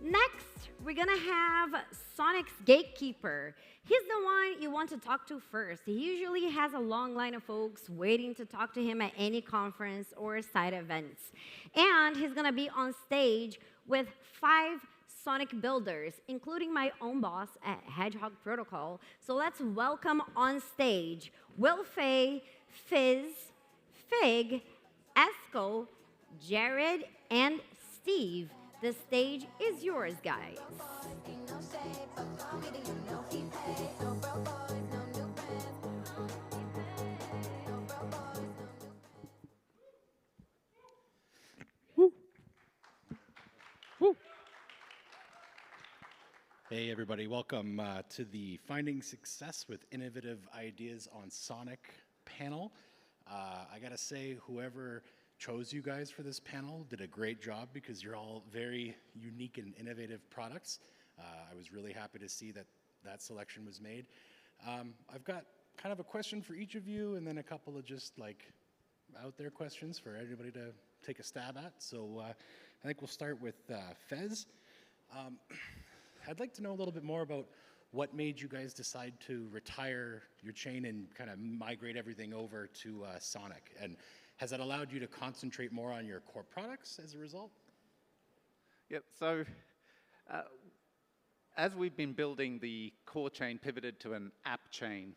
Next, we're gonna have Sonic's gatekeeper. He's the one you want to talk to first. He usually has a long line of folks waiting to talk to him at any conference or side events. And he's gonna be on stage with 5 Sonic builders, including my own boss at Hedgehog Protocol. So let's welcome on stage Will Faye, Fizz, Figue, Esko, Jarryd, and Steve. The stage is yours, guys. Woo. Woo. Hey, everybody. Welcome to the Finding Success with Innovative Ideas on Sonic panel. I got to say, whoever chose you guys for this panel did a great job because you're all very unique and innovative products. I was really happy to see that that selection was made. I've got kind of a question for each of you and then a couple of just like out there questions for everybody to take a stab at. So I think we'll start with Fez. I'd like to know a little bit more about what made you guys decide to retire your chain and kind of migrate everything over to Sonic, and has that allowed you to concentrate more on your core products as a result? Yep, so as we've been building, the core chain pivoted to an app chain.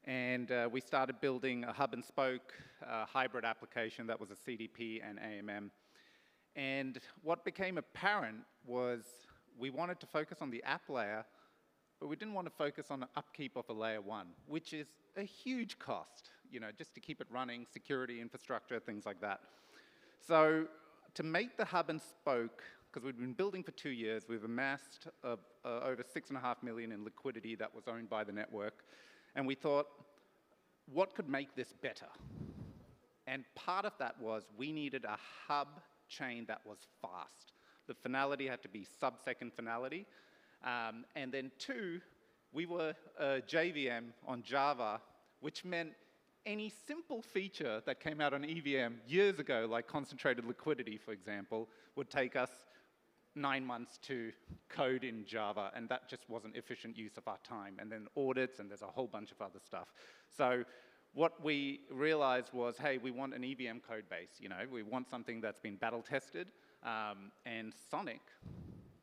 And we started building a hub and spoke hybrid application that was a CDP and AMM. And what became apparent was we wanted to focus on the app layer, but we didn't want to focus on the upkeep of a layer 1, which is a huge cost, you know, just to keep it running, security, infrastructure, things like that. So to make the hub and spoke, because we've been building for 2 years, we've amassed over 6.5 million in liquidity that was owned by the network. And we thought, what could make this better? And part of that was we needed a hub chain that was fast. The finality had to be sub-second finality. And then 2, we were a JVM on Java, which meant any simple feature that came out on EVM years ago, like concentrated liquidity, for example, would take us 9 months to code in Java, and that just wasn't efficient use of our time. And then audits, and there's a whole bunch of other stuff. So what we realized was, hey, we want an EVM code base. You know, we want something that's been battle tested, and Sonic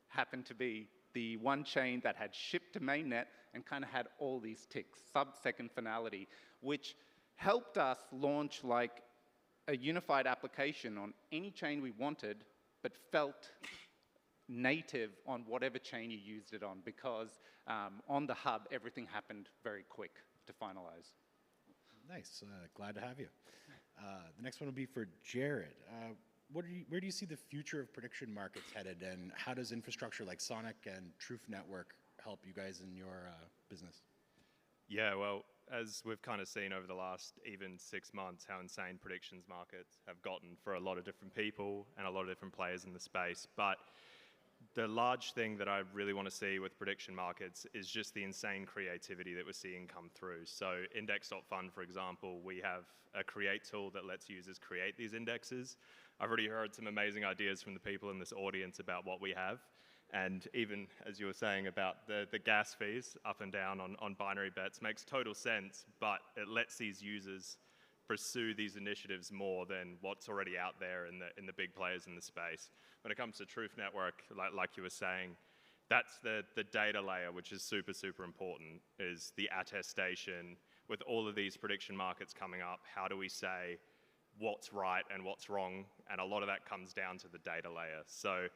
happened to be the one chain that had shipped to mainnet and kind of had all these ticks, sub-second finality, which helped us launch like a unified application on any chain we wanted, but felt native on whatever chain you used it on, because on the hub, everything happened very quick to finalize. Nice, glad to have you. The next one will be for Jarryd. Where do you see the future of prediction markets headed, and how does infrastructure like Sonic and Truth Network help you guys in your business? Yeah, well, as we've kind of seen over the last even 6 months, how insane predictions markets have gotten for a lot of different people and a lot of different players in the space. But the large thing that I really want to see with prediction markets is just the insane creativity that we're seeing come through. So Index.fun, for example, we have a create tool that lets users create these indexes. I've already heard some amazing ideas from the people in this audience about what we have. And even as you were saying about the gas fees up and down on binary bets makes total sense, but it lets these users pursue these initiatives more than what's already out there in the big players in the space. When it comes to Truth Network, like you were saying, that's the data layer, which is super, super important, is the attestation. With all of these prediction markets coming up, how do we say what's right and what's wrong? And a lot of that comes down to the data layer. So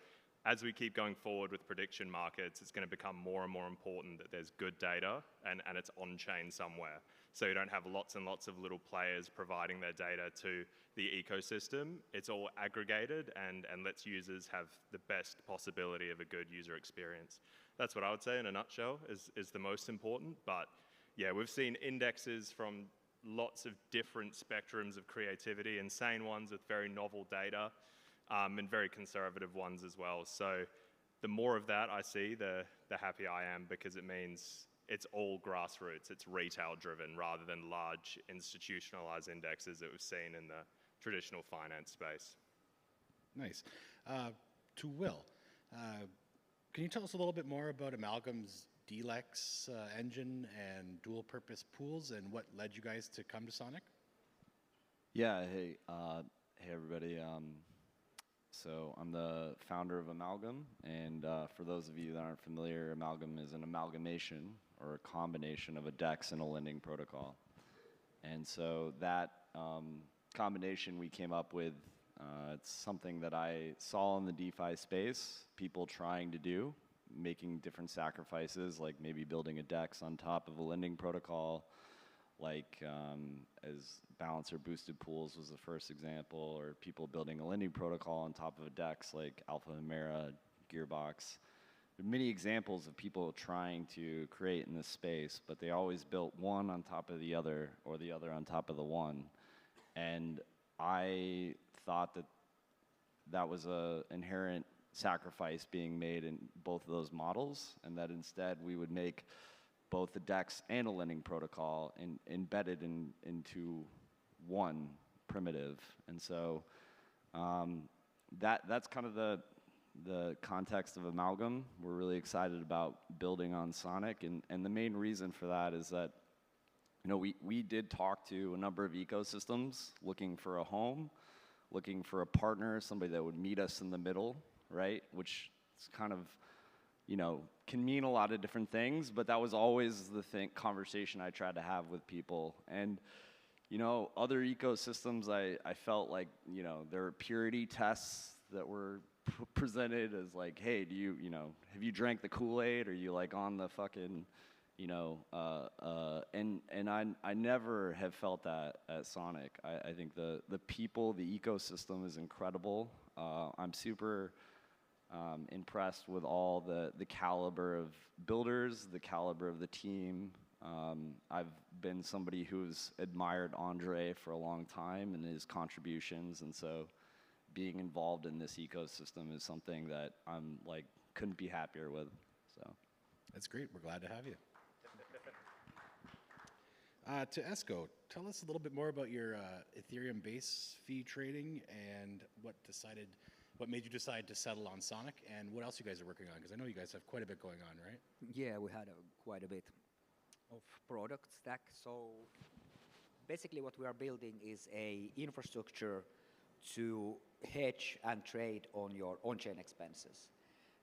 as we keep going forward with prediction markets, it's going to become more and more important that there's good data and it's on-chain somewhere. So you don't have lots and lots of little players providing their data to the ecosystem. It's all aggregated and lets users have the best possibility of a good user experience. That's what I would say in a nutshell is the most important. But yeah, we've seen indexes from lots of different spectrums of creativity, insane ones with very novel data, and very conservative ones as well. So the more of that I see, the happier I am, because it means it's all grassroots, it's retail driven rather than large institutionalized indexes that we've seen in the traditional finance space. Nice. To Will, Can you tell us a little bit more about Ammalgam's DLEX engine and dual-purpose pools and what led you guys to come to Sonic? Yeah, hey, hey everybody. So I'm the founder of Ammalgam, and for those of you that aren't familiar, Ammalgam is an amalgamation or a combination of a DEX and a lending protocol. And so that combination we came up with, it's something that I saw in the DeFi space, people trying to do, making different sacrifices, like maybe building a DEX on top of a lending protocol, like as balancer boosted pools was the first example, or people building a lending protocol on top of a DEX like Alpha Hemera, Gearbox. There are many examples of people trying to create in this space, but they always built one on top of the other or the other on top of the one. And I thought that that was an inherent sacrifice being made in both of those models, and that instead we would make both the DEX and a lending protocol embedded into one primitive. And so that's kind of the context of Ammalgam. We're really excited about building on Sonic, and the main reason for that is that, you know, we did talk to a number of ecosystems looking for a home, looking for a partner, somebody that would meet us in the middle, right? Which is kind of, you know, can mean a lot of different things, but that was always the conversation I tried to have with people. And, you know, other ecosystems, I felt like, you know, there were purity tests that were presented as like, hey, do you know, have you drank the Kool-Aid? Are you like on the fucking, you know, and I never have felt that at Sonic. I think the people, the ecosystem is incredible. I'm super impressed with all the caliber of builders, the caliber of the team. I've been somebody who's admired Andre for a long time and his contributions, and so being involved in this ecosystem is something that I'm like, couldn't be happier with, so. That's great, we're glad to have you. To Esko, tell us a little bit more about your Ethereum base fee trading and what made you decide to settle on Sonic, and what else you guys are working on, because I know you guys have quite a bit going on, right? Yeah, we had quite a bit of product stack. So basically what we are building is a infrastructure to hedge and trade on your on-chain expenses.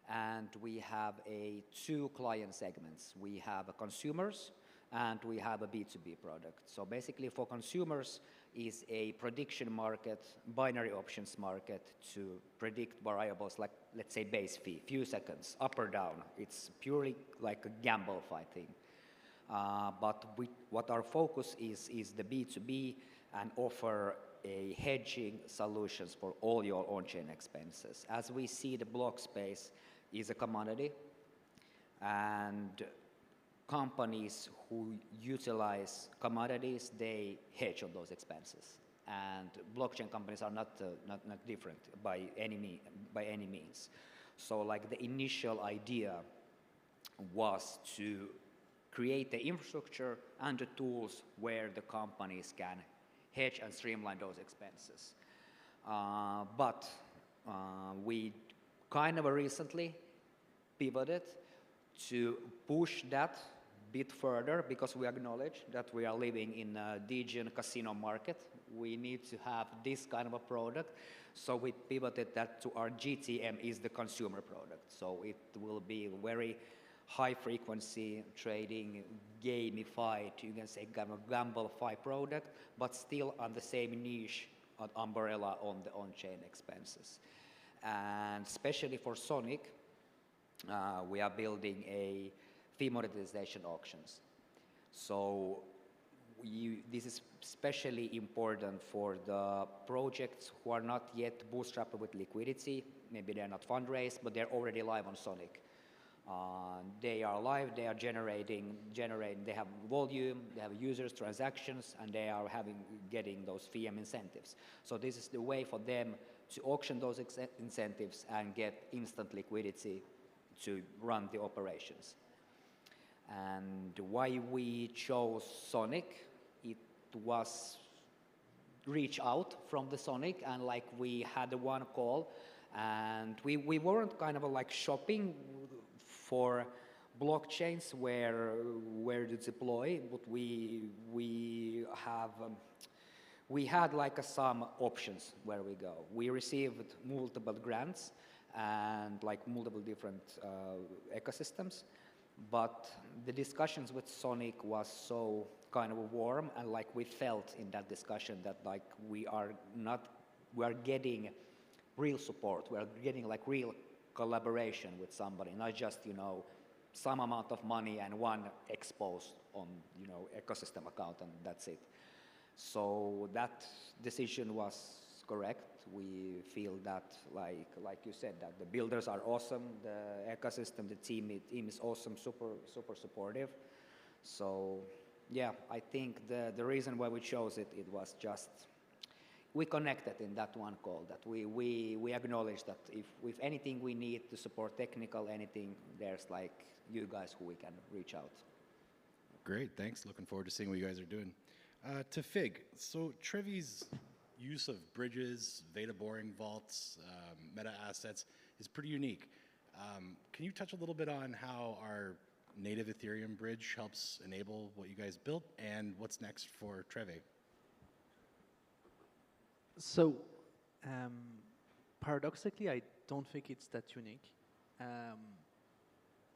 And we have two client segments. We have consumers and we have a B2B product. So basically for consumers is a prediction market, binary options market to predict variables like, let's say, base fee, few seconds, up or down. It's purely like a gamble thing. But what our focus is the B2B and offer a hedging solutions for all your on-chain expenses. As we see, the block space is a commodity, and companies who utilize commodities, they hedge on those expenses. And blockchain companies are not different by any means. So like the initial idea was to create the infrastructure and the tools where the companies can hedge and streamline those expenses. But we kind of recently pivoted to push that bit further, because we acknowledge that we are living in a Degen casino market. We need to have this kind of a product. So we pivoted that to our GTM is the consumer product. So it will be very high frequency trading, gamified, you can say kind of gamble-fied product, but still on the same niche umbrella on the on-chain expenses. And especially for Sonic, we are building a fee monetization auctions. So this is especially important for the projects who are not yet bootstrapped with liquidity. Maybe they're not fundraised, but they're already live on Sonic. They are live, they are generating, they have volume, they have users, transactions, and they are getting those VM incentives. So this is the way for them to auction those incentives and get instant liquidity to run the operations. And why we chose Sonic, it was reach out from the Sonic, and like we had one call, and we weren't kind of like shopping for blockchains where to deploy, but we had like some options where we go. We received multiple grants and like multiple different ecosystems, but the discussions with Sonic was so kind of warm, and like we felt in that discussion that like we are getting real support, we are getting like real collaboration with somebody, not just, you know, some amount of money and one exposed on, you know, ecosystem account and that's it. So that decision was correct. We feel that, like you said, that the builders are awesome, the ecosystem, the team is awesome, super supportive. So yeah, I think the reason why we chose it was just we connected in that one call, that we acknowledge that if anything we need to support technical anything, there's like you guys who we can reach out. Great, thanks. Looking forward to seeing what you guys are doing. To Figue, so Trevee's use of bridges, Veda boring vaults, meta assets is pretty unique. Can you touch a little bit on how our native Ethereum bridge helps enable what you guys built, and what's next for Trevee? So, paradoxically, I don't think it's that unique.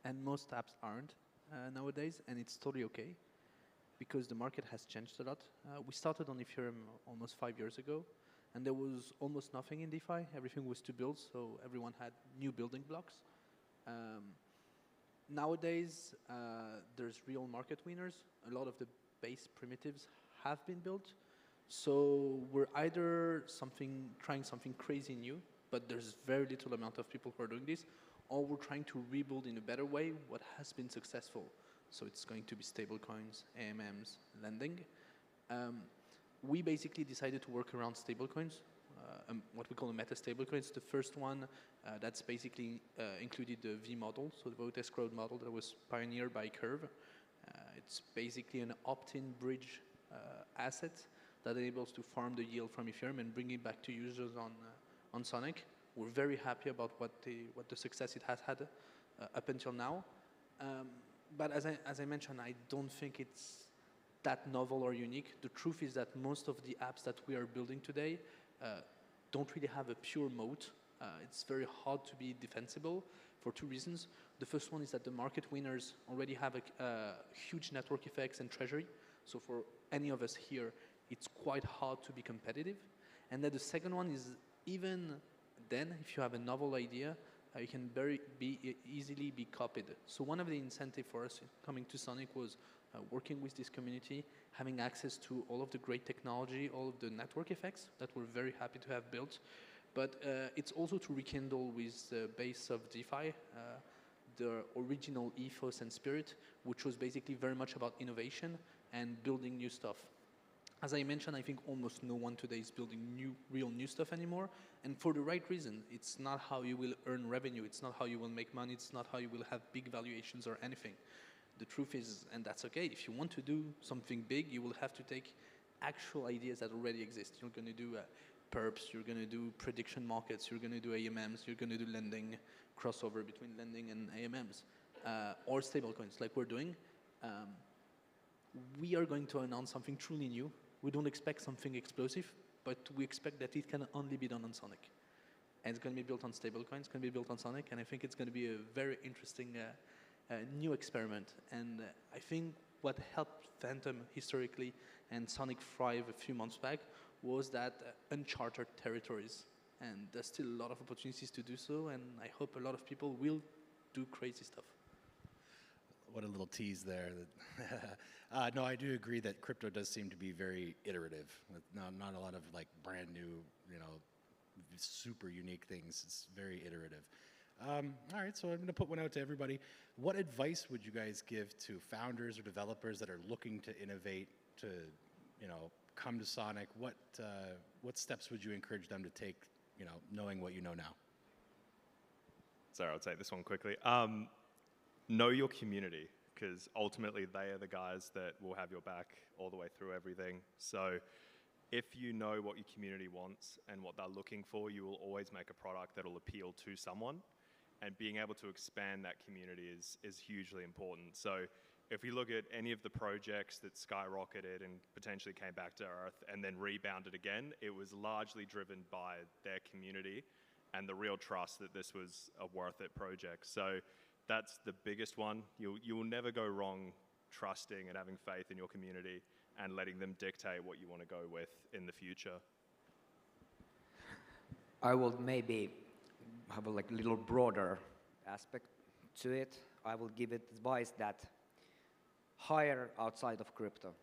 And most apps aren't nowadays, and it's totally okay, because the market has changed a lot. We started on Ethereum almost 5 years ago, and there was almost nothing in DeFi. Everything was to build, so everyone had new building blocks. Nowadays, there's real market winners. A lot of the base primitives have been built. So we're either trying something crazy new, but there's very little amount of people who are doing this, or we're trying to rebuild in a better way what has been successful. So it's going to be stablecoins, AMMs, lending. We basically decided to work around stablecoins, what we call the meta stablecoins. The first one, that's basically included the V model, so the vote escrowed model that was pioneered by Curve. It's basically an opt-in bridge asset that enables to farm the yield from Ethereum and bring it back to users on Sonic. We're very happy about what the success it has had up until now. But as I mentioned, I don't think it's that novel or unique. The truth is that most of the apps that we are building today don't really have a pure moat. It's very hard to be defensible for two reasons. The first one is that the market winners already have a huge network effects and treasury. So for any of us here, it's quite hard to be competitive. And then the second one is, even then, if you have a novel idea, you can easily be copied. So one of the incentives for us coming to Sonic was working with this community, having access to all of the great technology, all of the network effects that we're very happy to have built. But it's also to rekindle with the base of DeFi, the original ethos and spirit, which was basically very much about innovation and building new stuff. As I mentioned, I think almost no one today is building real new stuff anymore, and for the right reason. It's not how you will earn revenue, it's not how you will make money, it's not how you will have big valuations or anything. The truth is, and that's okay, if you want to do something big, you will have to take actual ideas that already exist. You're going to do perps, you're going to do prediction markets, you're going to do AMMs, you're going to do lending, crossover between lending and AMMs, or stablecoins like we're doing. We are going to announce something truly new. We don't expect something explosive, but we expect that it can only be done on Sonic. And it's going to be built on stablecoins, it's going to be built on Sonic, and I think it's going to be a very interesting new experiment. And I think what helped Phantom historically and Sonic thrive a few months back was that uncharted territories. And there's still a lot of opportunities to do so, and I hope a lot of people will do crazy stuff. What a little tease there. No, I do agree that crypto does seem to be very iterative. Not a lot of like brand new, super unique things. It's very iterative. All right, so I'm going to put one out to everybody. What advice would you guys give to founders or developers that are looking to innovate, to come to Sonic? What steps would you encourage them to take, knowing what you know now? Sorry, I'll take this one quickly. Know your community, because ultimately they are the guys that will have your back all the way through everything. So if you know what your community wants and what they're looking for, you will always make a product that will appeal to someone. and being able to expand that community is hugely important. So if you look at any of the projects that skyrocketed and potentially came back to earth and then rebounded again, it was largely driven by their community and the real trust that this was a worth it project. So that's the biggest one. You will never go wrong trusting and having faith in your community and letting them dictate what you want to go with in the future. I will maybe have a little broader aspect to it. I will give it advice that hire outside of crypto.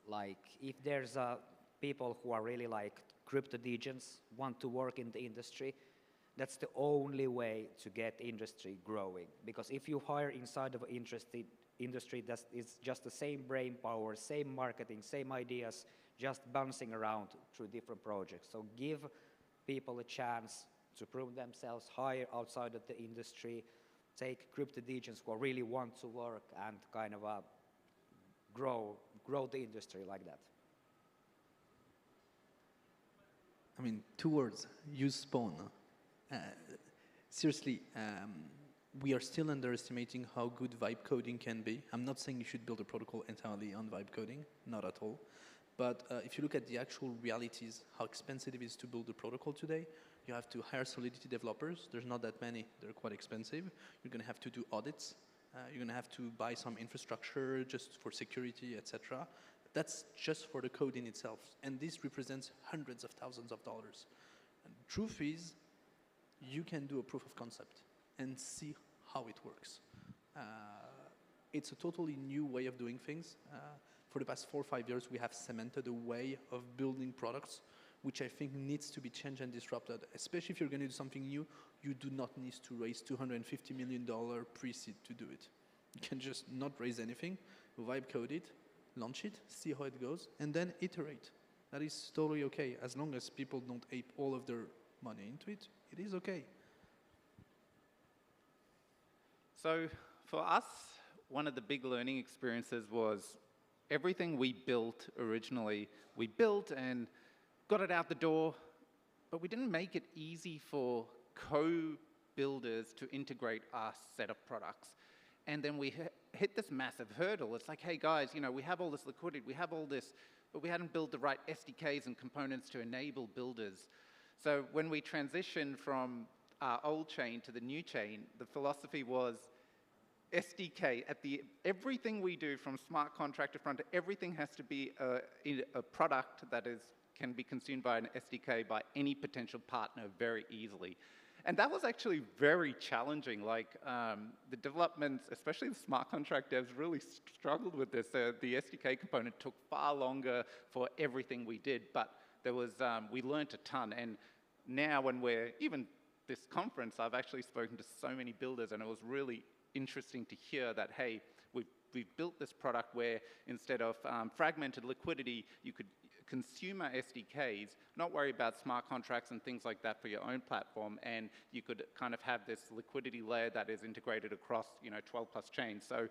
Like if there's people who are really like crypto degens, want to work in the industry, that's the only way to get industry growing. Because if you hire inside of an industry that is just the same brain power, same marketing, same ideas, just bouncing around through different projects. So give people a chance to prove themselves, hire outside of the industry, take crypto degens who really want to work and kind of grow the industry like that. I mean, 2 words, use Spawn. Seriously, we are still underestimating how good vibe coding can be. I'm not saying you should build a protocol entirely on vibe coding, not at all. But if you look at the actual realities, how expensive it is to build a protocol today, you have to hire Solidity developers. There's not that many. They're quite expensive. You're going to have to do audits. You're going to have to buy some infrastructure just for security, etc. That's just for the code in itself. And this represents hundreds of thousands of dollars. And the truth is, you can do a proof of concept and see how it works. It's a totally new way of doing things. For the past 4 or 5 years, we have cemented a way of building products, which I think needs to be changed and disrupted. Especially if you're going to do something new, you do not need to raise $250 million pre-seed to do it. You can just not raise anything, vibe code it, launch it, see how it goes, and then iterate. That is totally okay. As long as people don't ape all of their money into it, it is okay. So for us, one of the big learning experiences was everything we built originally, we built and got it out the door, but we didn't make it easy for co-builders to integrate our set of products. And then we hit this massive hurdle. It's like, hey guys, you know, we have all this liquidity, we have all this, but we hadn't built the right SDKs and components to enable builders. So when we transitioned from our old chain to the new chain, the philosophy was SDK, everything we do from smart contract to front, everything has to be a product that can be consumed by an SDK by any potential partner very easily. And that was actually very challenging. Like the developments, especially the smart contract devs, really struggled with this. The SDK component took far longer for everything we did, but we learned a ton. And now when even this conference, I've actually spoken to so many builders, and it was really interesting to hear that, hey, we've built this product where instead of fragmented liquidity, you could consume our SDKs, not worry about smart contracts and things like that for your own platform, and you could kind of have this liquidity layer that is integrated across 12 plus chains. So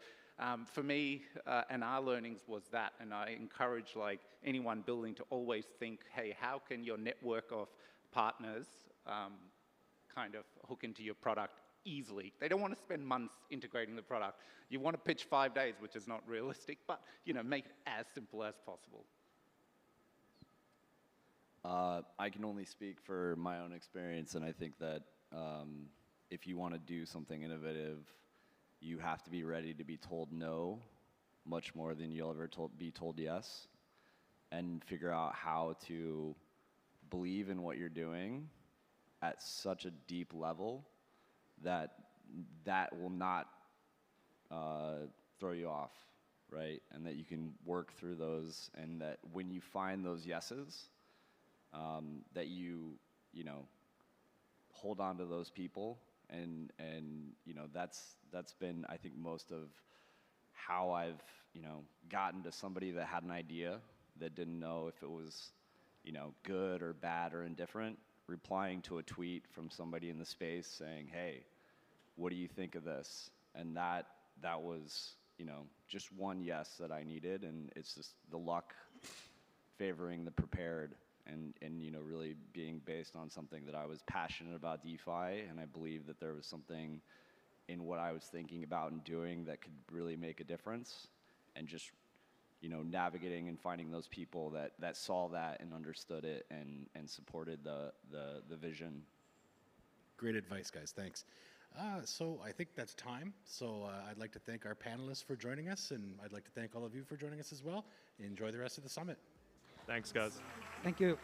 for me and our learnings was that, and I encourage like anyone building to always think, hey, how can your network of partners kind of hook into your product easily? They don't want to spend months integrating the product. You want to pitch 5 days, which is not realistic, but make it as simple as possible. I can only speak for my own experience, and I think that if you want to do something innovative, you have to be ready to be told no much more than you'll ever be told yes, and figure out how to believe in what you're doing at such a deep level that will not throw you off, right? And that you can work through those, and that when you find those yeses, that you hold on to those people, and that's been, I think, most of how I've gotten to somebody that had an idea that didn't know if it was good or bad or indifferent, replying to a tweet from somebody in the space saying, hey, what do you think of this? And that was just one yes that I needed, and it's just the luck favoring the prepared. and you know, really being based on something that I was passionate about DeFi, and I believe that there was something in what I was thinking about and doing that could really make a difference, and just, you know, navigating and finding those people that saw that and understood it and supported the vision. Great advice, guys. Thanks. So I think that's time. So I'd like to thank our panelists for joining us, and I'd like to thank all of you for joining us as well. Enjoy the rest of the summit. Thanks, guys. Thank you.